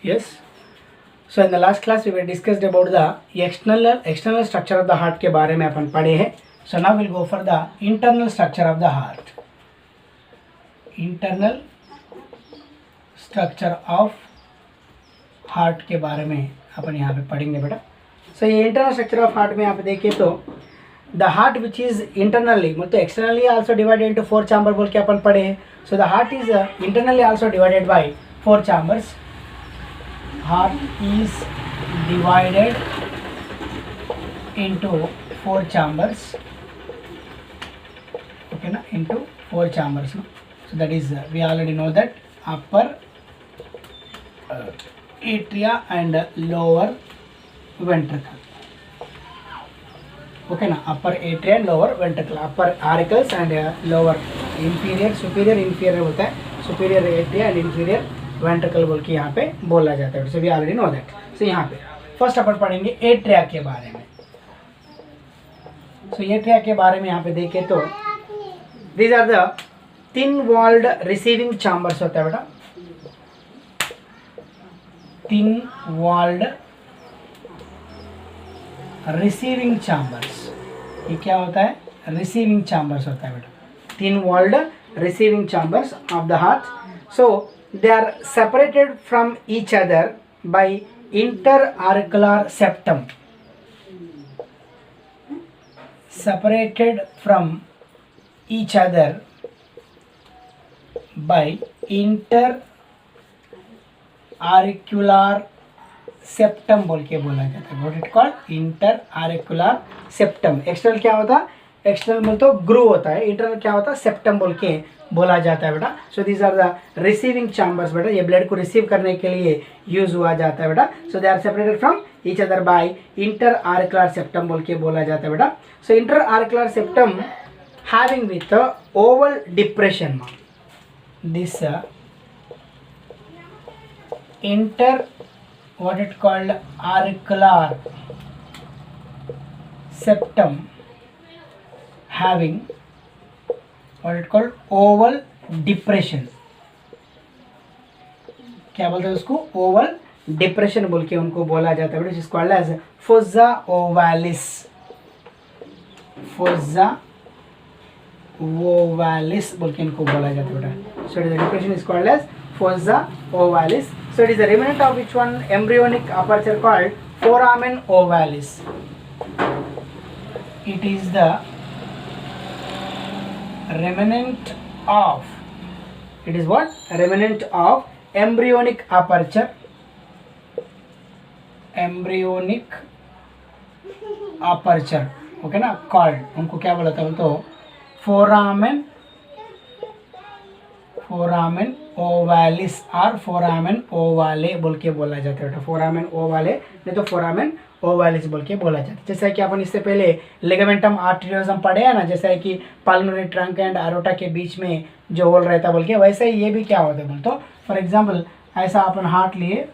Yes. So in the last class we were discussed about the external structure of the heart के बारे में अपन पढ़े हैं. So now we'll go for the internal structure of the heart. Internal structure of heart के बारे में अपन यहाँ पे पढ़ेंगे बेटा. So ये internal structure of heart में आप देखिए तो the heart which is internally मतलब externally also divided into 4 chamber बोल के अपन पढ़े हैं. So the heart is internally also divided by 4 chambers. Heart is divided into 4 chambers. Okay na, into 4 chambers. No? So that is we already know that upper atria and lower ventricle. Okay na, upper atria and lower ventricle, upper auricles and lower superior inferior होता है, superior atria and inferior ventricle बोल के यहाँ पे बोला जाता है. So we already know that. So यहाँ पे फर्स्ट अपन पढ़ेंगे एट्रिया के बारे में. सो एट्रिया के बारे में यहाँ पे देखें तो these are the thin walled receiving chambers होता है बेटा. थिन वॉल्ड रिसीविंग चैम्बर्स, ये क्या होता है? रिसीविंग चैम्बर्स होता है बेटा. Thin walled receiving chambers of the heart. So they are separated from each other by interauricular septum. Separated from each other by interauricular septum बोल के बोला जाता है. What it called? Interauricular septum. External क्या होता है? एक्सटर्नल बोल तो ग्रू होता है. इंटरनल क्या होता है? सेप्टम बोल के बोला जाता है बेटा. So these are the receiving chambers बेटा. ये ब्लड को रिसीव करने के लिए यूज हुआ जाता है बेटा. So they are separated from each other by interauricular septum बोल के बोला जाता है बेटा. So interauricular septum having with oval depression. This inter what it called auricular septum having what it called oval depression. क्या बोलते हैं उसको? ओवल डिप्रेशन बोल के उनको बोला जाता है. Is called as fossa ovalis. Fossa ovalis बोल के इनको बोला जाता है बेटा. So the depression is called as fossa ovalis. So it is the remnant of which one embryonic aperture called foramen ovalis. It is the remnant of, it is what? Remnant of embryonic aperture. Embryonic aperture. Okay ना? Called. उनको क्या बोला था? तो foramen ओवालिस और foramen ओवाले बोल के बोला जाता है. फोरामेन ओवाले नहीं तो फोरामेन ओवालिस बोल के बोला जाता है. जैसा कि अपन इससे पहले लिगामेंटम आर्टेरियोसम पढ़े हैं ना, जैसा कि पल्मोनरी ट्रंक एंड एरोटा के बीच में जो होल रहता बोल के, वैसे ही ये भी क्या होता है बोल तो फॉर एग्जांपल ऐसा अपन हार्ट लिए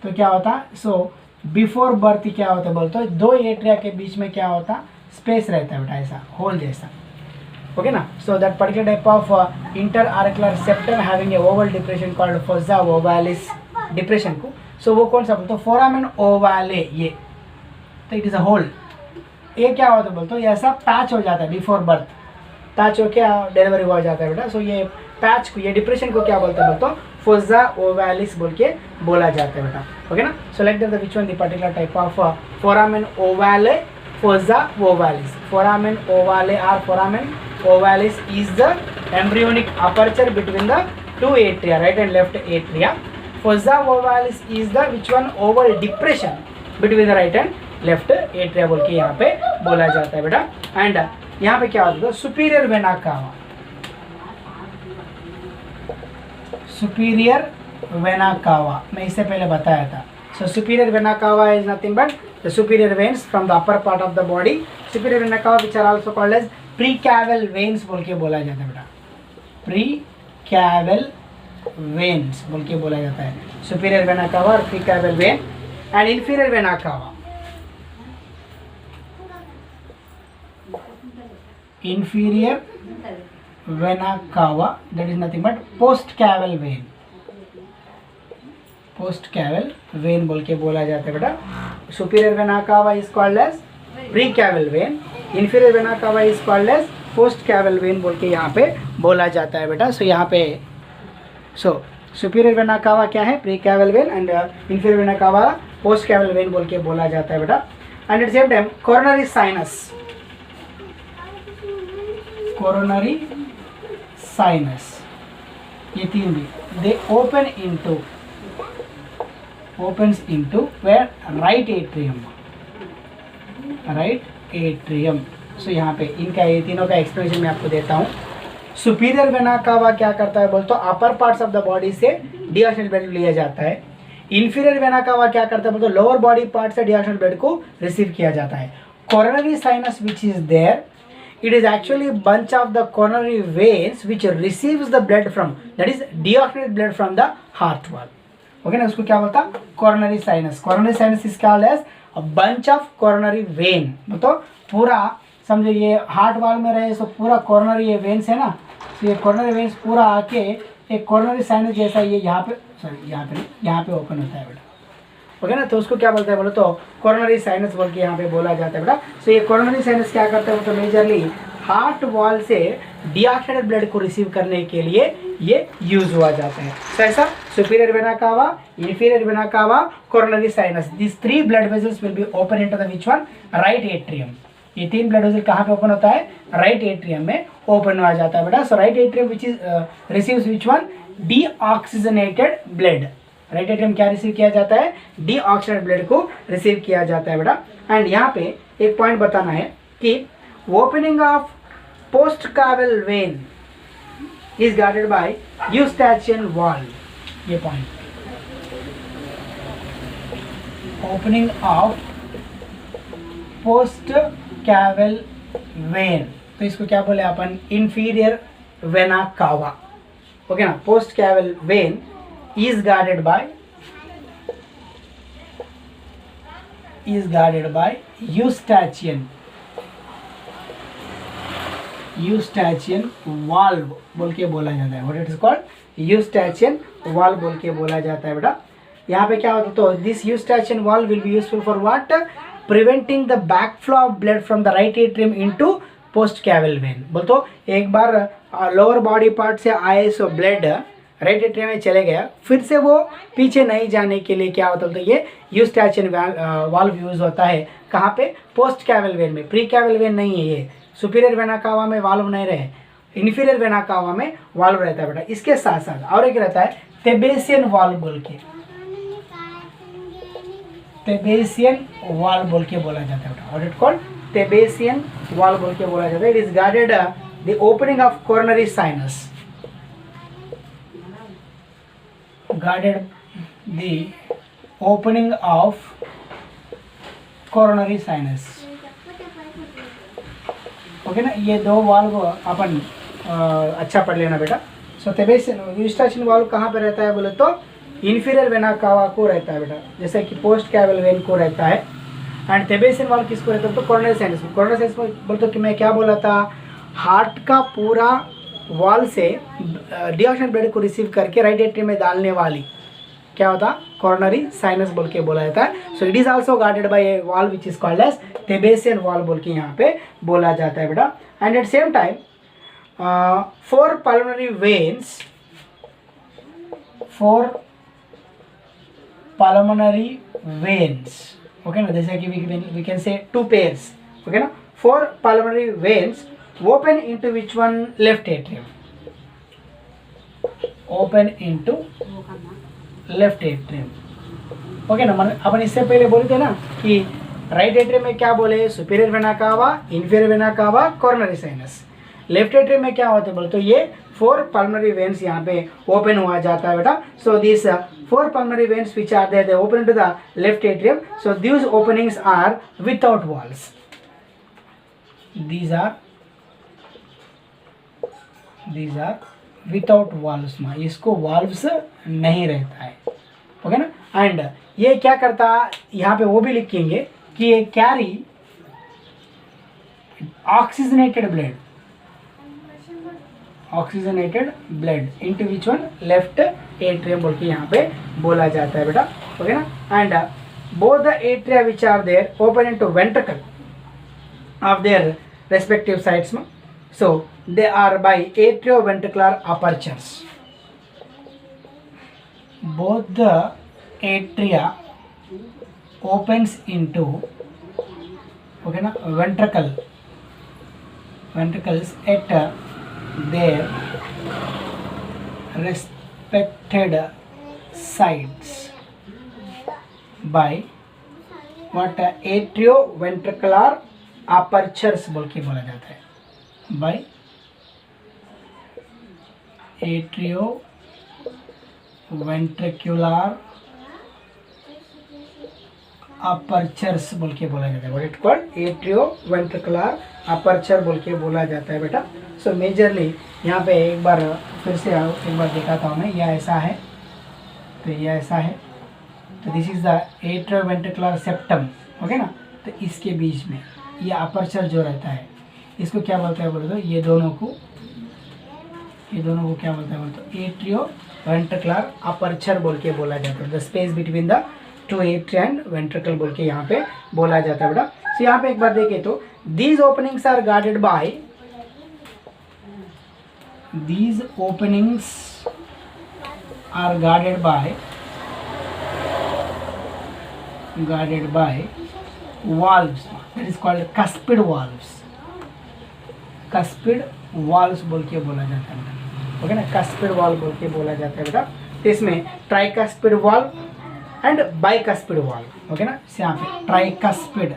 तो क्या होता. सो बिफोर बर्थ क्या होता है बोल तो दो एट्रिया के बीच में क्या होता? स्पेस रहता है बेटा, ऐसा होल जैसा. Okay na? So that particular type of interauricular septum having a oval depression called fossa ovalis depression को, so वो कौन सा बोलते? foramen ovale. ये तो इट इज अ होल. ये क्या होता है बोलते? ये ऐसा पैच हो जाता है बिफोर बर्थ, पैच हो क्या डिलीवरी हो जाता है बेटा. सो ये पैच को, ये डिप्रेशन को क्या बोलते हैं बोलते? फोजा ओवालिस बोल के बोला जाता है बेटा. ओके ना? So like that which one the particular type of foramen ovale, fossa ovalis. foramen ovale or foramen ovalis is the embryonic aperture between the two atria, right and left atria. Fossa ovalis is the which one? Oval depression between the right and left atria बोल के यहाँ पे बोला जाता है बेटा. And यहाँ पे क्या होता है? सुपीरियर वेना कावा. सुपीरियर वेना कावा मैं इससे पहले बताया था. So superior vena cava is nothing but the superior veins from the upper part of the body. Superior vena cava which are also called as precaval veins बोल के बोला जाता है बेटा. precaval veins बोल के बोला जाता है. superior vena cava और precaval vein and inferior vena cava. Inferior vena cava, that is nothing but post caval vein. Post caval vein बोल के बोला जाता है बेटा. Superior vena cava is called as pre caval vein, inferior vena cava is called as post caval vein बोल के यहाँ पे बोला जाता है बेटा. सो यहाँ पे सुपीरियर वेना कावा क्या है, pre caval vein, and inferior vena cava post caval vein बोल के बोला जाता है बेटा. And at same time coronary sinus, coronary sinus, ये तीन भी दे opens into where right atrium. सो यहाँ पे इनका ये तीनों का एक्सप्लेनेशन मैं आपको देता हूँ. सुपीरियर वेना कावा क्या करता है बोल तो अपर पार्ट्स ऑफ द बॉडी से डीऑक्सीजनेटेड ब्लड लिया जाता है. इन्फीरियर वेना कावा क्या करता है बोल तो लोअर बॉडी पार्ट से डीऑक्सीजनेटेड ब्लड को रिसीव किया जाता है. Coronary sinus which is there, it is actually a bunch of the coronary veins which receives the blood from, that is deoxygenated blood from the heart wall. Okay ना, उसको क्या बोलता coronary sinus. Coronary sinus is called as a bunch of coronary vein. तो पूरा समझो ये heart wall में रहे, सो पूरा कोरोनरी ये वेन्स है ना, तो ये कोरोनरी वेन्स पूरा आके एक कोरोनरी साइनस जैसा ये यहाँ पे, सॉरी यहाँ पे ओपन होता है बेटा. ओके ना, तो उसको क्या बोलते हैं बोलो तो कोरोनरी साइनस बोल के यहाँ पे बोला जाता है बेटा. सो ये कोरोनरी साइनस क्या करता है तो मेजरली हार्ट वॉल से डीऑक्सीजनेटेड ब्लड को रिसीव करने के लिए ये यूज हुआ जाता है. सो ऐसा सुपीरियर वेना कावा, इन्फीरियर वेना कावा, coronary sinus, this three blood vessels will be open into the which one, right atrium. ये तीन ब्लड वेसल कहाँ पे ओपन होता है, राइट एट्रियम में ओपन हुआ जाता है बेटा. So right atrium which is receives which one, deoxygenated blood. Right atrium क्या रिसीव किया जाता है, डीऑक्सीजनेटेड ब्लड को रिसीव किया जाता है बेटा. एंड यहाँ पे एक पॉइंट बताना है कि opening of postcaval vein is guarded by eustachian valve. ये point, opening of postcaval vein, तो इसको क्या बोले अपन, inferior vena cava. ओके ना, postcaval vein is guarded by eustachian valve बोल के बोला जाता है. What it is called, eustachian valve बोल के बोला जाता है बेटा. यहाँ पे क्या होता है तो this eustachian valve will be useful for what, preventing the backflow of blood from the right atrium into post caval vein. बोल तो एक बार लोअर बॉडी पार्ट से आए सो ब्लड राइट एट्रियम में चले गया, फिर से वो पीछे नहीं जाने के लिए क्या होता है तो ये यूस्टैचियन वाल्व यूज होता है. कहाँ पे, पोस्ट कैवल वेन में. प्री कैवल वेन नहीं है ये. सुपीरियर वेना कावा में वाल्व नहीं रहे, इन्फीरियर वेना कावा में वाल्व रहता है बेटा. इसके साथ साथ और एक रहता है तेबेसियन वाल्व बोल के, तेबेसियन वाल्व बोल के बोला जाता है बेटा. व्हाट इट कॉल्ड, तेबेसियन वाल्व बोल के बोला जाता है. It is guarded the opening of coronary sinus, guarded the opening of coronary sinus. Okay ना, ये दो वाल्व अपन अच्छा पढ़ लेना बेटा. सो तेबेसियन यूस्टैचियन वाल्व कहाँ पे रहता है बोले तो इन्फीरियर वेना कावा को रहता है बेटा, जैसे कि पोस्ट कैवल वेन को रहता है. एंड तेबेसियन वाल्व किसको रहता है तो कोरोनरी साइनस. कोरोनरी साइनस बोल तो कि मैं क्या बोला था, हार्ट का पूरा वॉल से डीऑक्सीजनेटेड ब्लड को रिसीव करके राइट एट्रियम में डालने वाली क्या होता, कोरोनरी साइनस बोल के बोला जाता है. So it is also guarded by a valve which is called as thebesian valve बोल के यहाँ पे बोला जाता है बेटा. And at same time four pulmonary veins, okay ना, जैसे कि we can say two pairs. Okay ना, four pulmonary veins open into which one, left atrium, open into left atrium. Okay ना, अपन इससे पहले बोले थे ना कि राइट एट्रियम में क्या बोले, सुपीरियर वेना कावा, इन्फीरियर वेना कावा, कोरोनरी साइनस. लेफ्ट एट्रियम में क्या होते हैं बोले तो ये फोर पल्मोनरी वेन्स यहाँ पे ओपन हुआ जाता है बेटा. So this four pulmonary veins which are there, they open to the left atrium. So these openings are without walls, these are without valves में, इसको वाल्व्स नहीं रहता है. ओके ना. एंड ये क्या करता, यहाँ पे वो भी लिखेंगे कि ये carry oxygenated oxygenated blood into which one, left atrium बोल के यहाँ पे बोला जाता है बेटा, ओके ना। And both the atria which are there open into ventricle of their respective sides में, so they are by atrioventricular apertures. Both the atria opens into, okay na, ventricles at their respected sides by what, atrioventricular apertures बोल के बोला जाता है, by atrioventricular apertures बोल के बोला जाता है, what it called, atrioventricular aperture बोल के बोला जाता है बेटा। सो मेजरली यहाँ पे एक बार फिर से एक बार दिखाता हूँ मैं, यह ऐसा है, तो यह ऐसा है, तो this is the atrioventricular septum, okay ना। तो इसके बीच में ये अपर्चर जो रहता है इसको क्या बोलते हैं बोले तो, ये दोनों को क्या बोलते हैं बोले तो, एट्रियोवेंट्रिकुलर अपर्चर बोल के बोला जाता है, the space between the two atria and ventricle बोल के यहाँ पे बोला जाता है बेटा। सो यहाँ पे एक बार देखें तो these openings are guarded by valves, that is called cuspid valves बोल के बोला जाता है बेटा, ओके ना, cuspid valve बोल के बोला जाता है बेटा। तो इसमें tricuspid valve and bicuspid valve, okay ना। यहाँ पे tricuspid,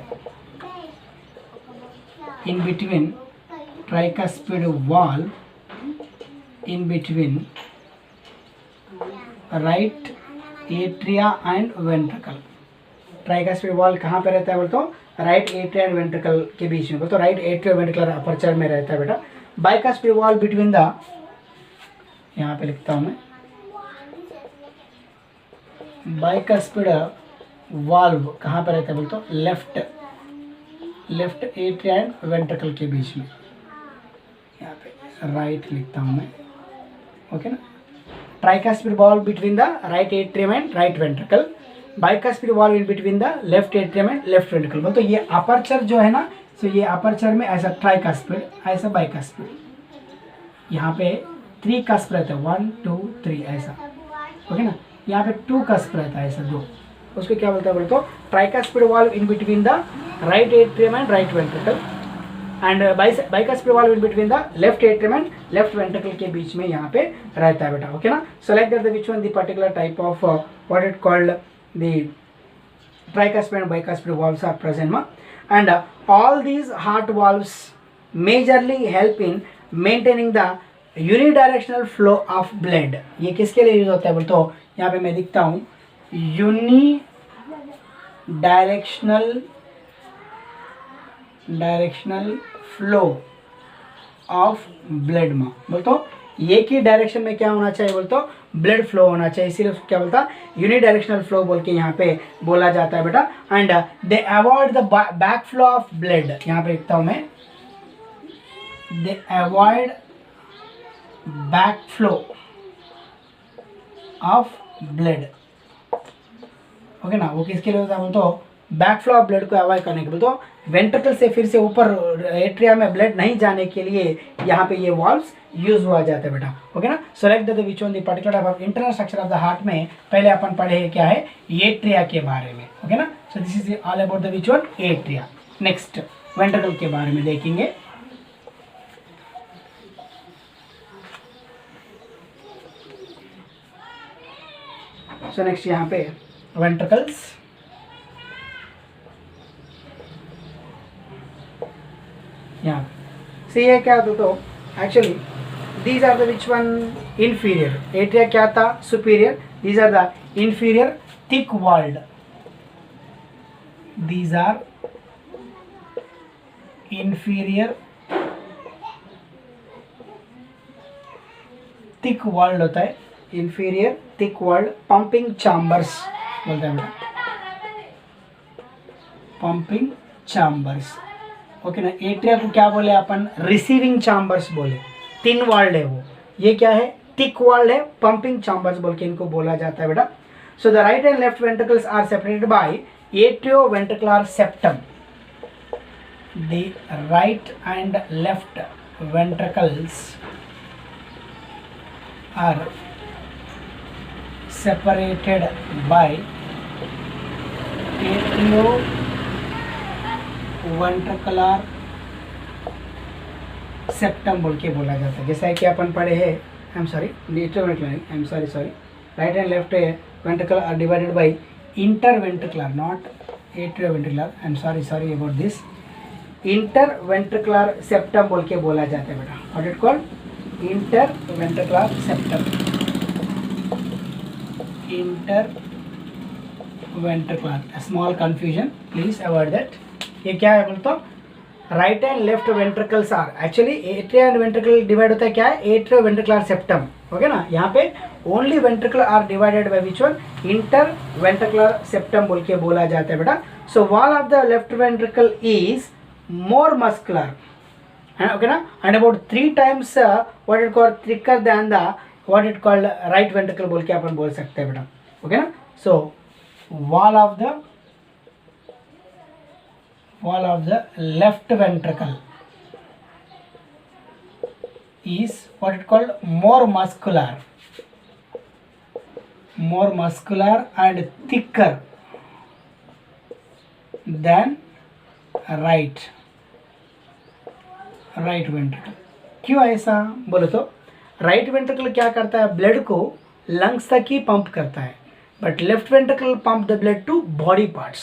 in between tricuspid valve in between right atria and ventricle. Tricuspid valve कहाँ पे रहता है बोल तो, राइट एट्रिया एंड वेंट्रिकल के बीच में, बोल तो राइट एट्रिया वेंट्रिकुलर अपर्चर में रहता है बेटा। बाइकस्पिड वाल्व बिटवीन द, यहाँ पे लिखता हूँ मैं, बाइकस्पिड वाल्व कहाँ पर रहता है बोलते हो, लेफ्ट एट्रिया एंड वेंट्रिकल के बीच में, यहाँ पे राइट लिखता हूँ मैं, ओके ना। Tricuspid valve between the right atrium and right ventricle, bicuspid valve in between the left atrium and left ventricle. बोलते तो ये अपर्चर जो है ना, सो ये अपर्चर में ऐसा ट्राइकस्पिड, ऐसा बाइकस्पिड, यहाँ पे 3 कस्प रहता है, 1 2 3 ऐसा, ओके ना। यहाँ पे 2 कस्प रहता है ऐसा 2, उसको क्या बोलता है बोले तो, tricuspid valve in between the right atrium and right ventricle and bicuspid valve in between the left atrium and left ventricle के बीच में यहाँ पे रहता है बेटा, ओके ना। So like that the which one the particular type of what it called the tricuspid and bicuspid valves are present ma, and all these heart valves majorly help in maintaining the unidirectional flow of blood। ये किसके लिए use होता है बोल तो, यहाँ पे मैं दिखता हूँ, डायरेक्शनल फ्लो ऑफ ब्लड में, बोल तो एक ही डायरेक्शन में क्या होना चाहिए बोल तो, ब्लड फ्लो होना चाहिए, इसीलिए क्या बोलता, यूनिडायरेक्शनल फ्लो बोल के यहाँ पे बोला जाता है बेटा। And they avoid the back flow of blood, यहाँ पे लिखता हूँ मैं, दे avoid back flow of blood, okay ना। वो किसके लिए होता है बोल तो, बैक फ्लो ऑफ ब्लड को अवॉइड करने के लिए, तो वेंट्रिकल से फिर से ऊपर एट्रिया में ब्लड नहीं जाने के लिए यहाँ पे ये वाल्व्स यूज हुआ जाता है बेटा, ओके ना। Select the which one the particular type of internal structure of the heart में पहले अपन पढ़े हैं क्या है, एट्रिया के बारे में, ओके ना। So this is all about the which one, atria. Next ventricle के बारे में देखेंगे। सो नेक्स्ट यहाँ पे वेंट्रिकल्स, यहाँ से ये क्या होता तो actually these are the which one, inferior, atria क्या था, superior, these are the inferior thick walled, these are inferior thick walled होता है, inferior thick walled pumping chambers बोलते हैं, pumping chambers, ओके ना। एट्रिया को क्या बोले अपन, रिसीविंग चैम्बर्स बोले, थिन वॉल्ड है वो, ये क्या है, थिक वॉल्ड है, पंपिंग चैम्बर्स बोल के इनको बोला जाता है बेटा. So the right and left ventricles are separated by atrioventricular septum. The right and left ventricles are separated by atrioventricular septum बोल के बोला जाता है. जैसा कि अपन पढ़े हैं, I am sorry, right and left ventricle are divided by interventricular, not atrioventricular, I am sorry about this. Interventricular septum बोल के बोला जाता है बेटा. What it called, interventricular septum. Interventricular, small confusion, please avoid that. ये क्या है बोल तो, right and left ventricles are, actually atria and ventricle divide होता है क्या है, एट्रियोवेंट्रिकुलर सेप्टम. ओके ना, यहाँ पे only ventricle are divided by which one, interventricular septum बोल के बोला जाता है बेटा. So wall of the left ventricle is more muscular, okay na, and about 3 times what it called thicker than the what it called right ventricle बोल के अपन बोल सकते हैं बेटा. ओके ना. सो wall of the left ventricle is what it called more muscular and thicker than right ventricle. क्यों ऐसा बोलो तो, राइट वेंट्रिकल क्या करता है, ब्लड को लंग्स तक ही पंप करता है, but left ventricle pump the blood to body parts.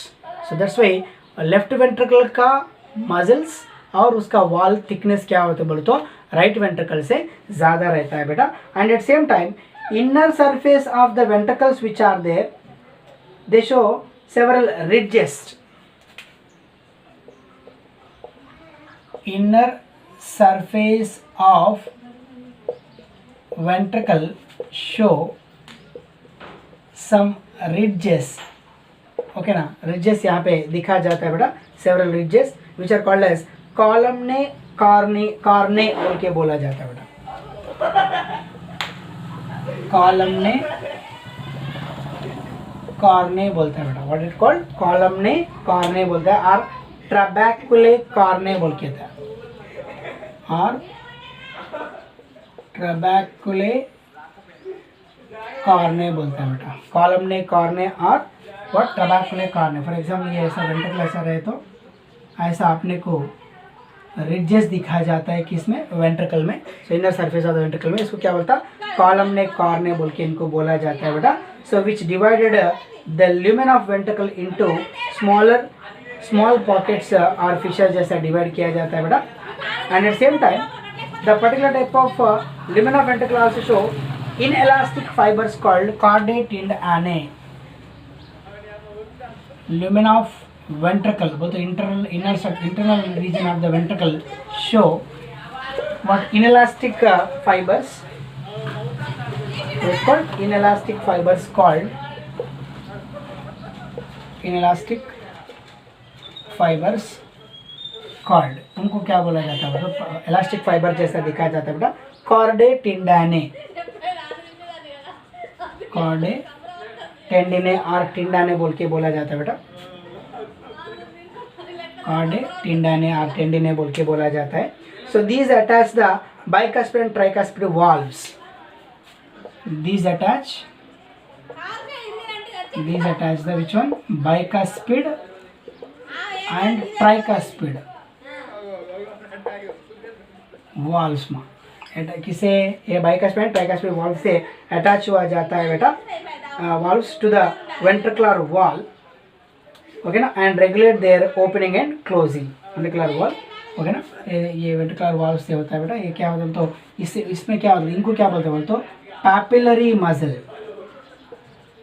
So that's why left ventricle का मसल्स और उसका वॉल थिकनेस क्या होता है बोलो तो राइट वेंट्रिकल से ज़्यादा रहता है बेटा. And at same time inner surface of the ventricles which are there, they show several ridges. Inner surface of ventricle show some ridges. Okay ना, ridges यहाँ पे दिखा जाता है बेटा, several ridges which are called as columnae carneae बोल के बोला जाता है बेटा. columnae carneae बोलता है बेटा. what it called, columnae carneae बोलता है, और ट्रैबेकुले कार्ने बोल के था, और ट्रैबेकुले कार्ने बोलता है बेटा. कॉलमने कार्ने और what, trabeculae carneae. For example ये ऐसा वेंट्रिकल ऐसा रहे तो ऐसा आपने को रिजेस दिखाया जाता है किसमें, वेंट्रिकल में. सो inner surface of the ventricle में इसको क्या बोलता, कॉलमने कार्ने बोल के इनको बोला जाता है बेटा. So which divided the lumen of ventricle into small pockets और फिशर जैसा डिवाइड किया जाता है बेटा. And at same time the particular type of lumen of ventricle also show inelastic fibers called chordae tendinae. Lumen of ventricle, both internal region of the ventricle show what, inelastic fibers. It's called inelastic fibers called inelastic fibers cord. उनको क्या बोला जाता है, मतलब elastic fibre जैसा दिखाया जाता है बेटा, कॉर्डे टिंडाने. कॉर्डे टेंडिने और टिंडाने बोल के बोला जाता है बेटा. कॉर्डे टिंडाने और टेंडिने बोल के बोला जाता है. So these attach the bicuspid and tricuspid valves. These attach the which one, bicuspid and tricuspid valves में किसे, ये bicuspid and tricuspid valve से अटैच हुआ जाता है बेटा, valves to the ventricular wall. Okay ना, and regulate their opening and closing. Ventricular wall, okay ना, ये वेंट्रिकुलर वॉल से होता है बेटा. ये क्या होता है तो इसमें क्या होता है, इनको क्या बोलते हैं बोलते, पैपिलरी मसल.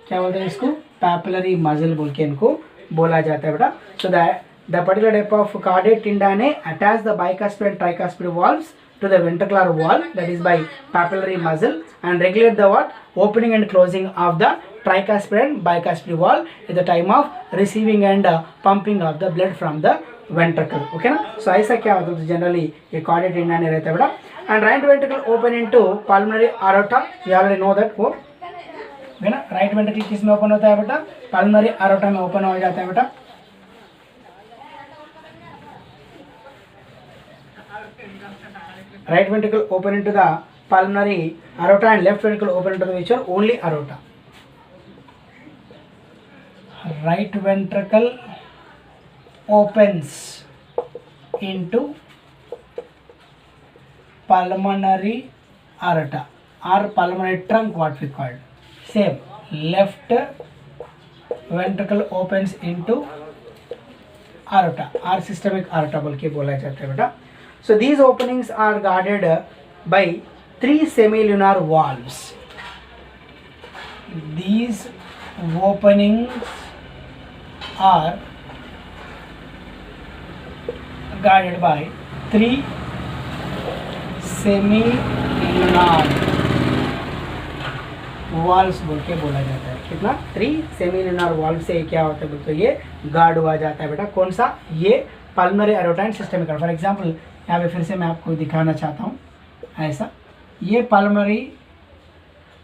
क्या बोलते हैं इसको, पैपिलरी मसल बोल के इनको बोला जाता है बेटा. So that the particular type of cardiac tendineae attach the bicuspid and tricuspid valves to the ventricular wall, that is by papillary muscle, and regulate the what, opening and closing of the tricuspid and bicuspid wall at the time of receiving and pumping of the blood from the ventricle. Okay ना. सो ऐसा क्या होता है generally ये cardiac tendon रहता है बेटा. And right ventricle open into pulmonary aorta. You already know that. वो है ना. राइट वेंट्रिकल किस में ओपन होता है बेटा? पल्मोनरी अरोटा में ओपन हो जाता है बेटा. Right ventricle open into the pulmonary aorta and left ventricle open into the which one? Only aorta. Right ventricle opens into pulmonary aorta or pulmonary trunk, what we called. Same. Left ventricle opens into aorta or systemic aorta बोल के बोला जाता है बेटा. So these openings are guarded by 3 semilunar valves. These openings are guarded by 3 semilunar valves बोल के बोला जाता है. कितना? 3 semilunar valve से क्या होता है बोलते ये गार्ड हुआ जाता है बेटा. कौन सा? ये pulmonary aorta and systemic aorta. For example यहाँ पे फिर से मैं आपको दिखाना चाहता हूँ. ऐसा ये पल्मोनरी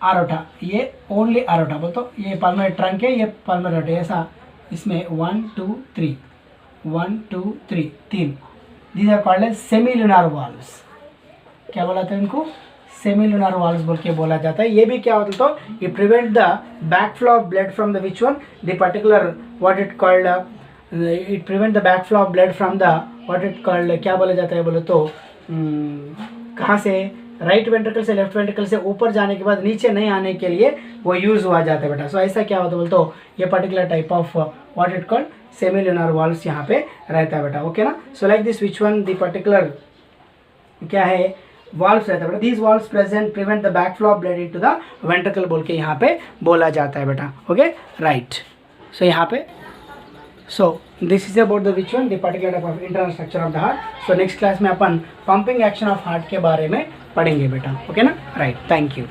अरोटा, ये ओनली अरोटा बोल तो ये पल्मोनरी ट्रंक है, ये पल्मोनरी अरोटा. ऐसा इसमें 1 2 3 1 2 3 3. These are called as semilunar valves. क्या बोला था इनको? सेमीलुनार वाल्व्स बोल के बोला जाता है. ये भी क्या होता है तो ये prevent the backflow of blood from the which one the particular what it called it prevent the backflow of blood from the what it called. क्या बोला जाता है बोले तो कहाँ से? राइट वेंट्रिकल से लेफ्ट वेंट्रिकल से ऊपर जाने के बाद नीचे नहीं आने के लिए वो यूज हुआ जाता है बेटा. सो ऐसा क्या होता है बोले तो ये particular type of what it called semilunar valves यहाँ पे रहता है बेटा. ओके ना. So like this which one the particular क्या है वाल्व्स रहता है बेटा. These valves present prevent the backflow of blood into the ventricle बोल के यहाँ पे बोला जाता है बेटा. Okay right. सो यहाँ पे so this is about the which one the particular type of internal structure of the heart. so next class में अपन pumping action of heart के बारे में पढ़ेंगे बेटा. ओके ना. राइट. Thank you.